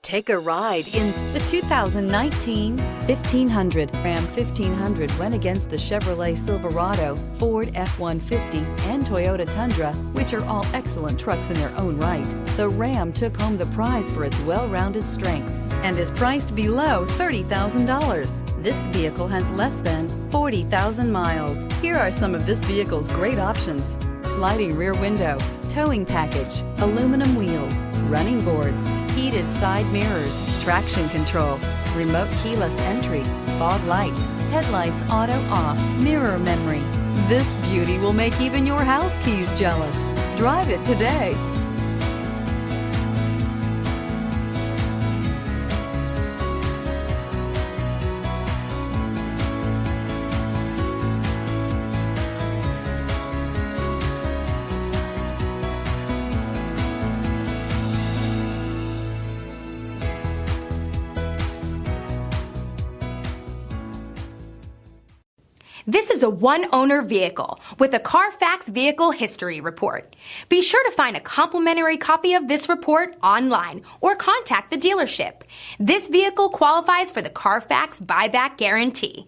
Take a ride in the 2019 1500. Ram 1500 went against the Chevrolet Silverado, Ford F-150, and Toyota Tundra, which are all excellent trucks in their own right. The Ram took home the prize for its well-rounded strengths and is priced below $30,000. This vehicle has less than 40,000 miles. Here are some of this vehicle's great options: sliding rear window, towing package, aluminum wheels, running boards, heated side mirrors, traction control, remote keyless entry, fog lights, headlights auto off, mirror memory. This beauty will make even your house keys jealous. Drive it today. This is a one-owner vehicle with a CARFAX Vehicle History Report. Be sure to find a complimentary copy of this report online or contact the dealership. This vehicle qualifies for the CARFAX Buyback Guarantee.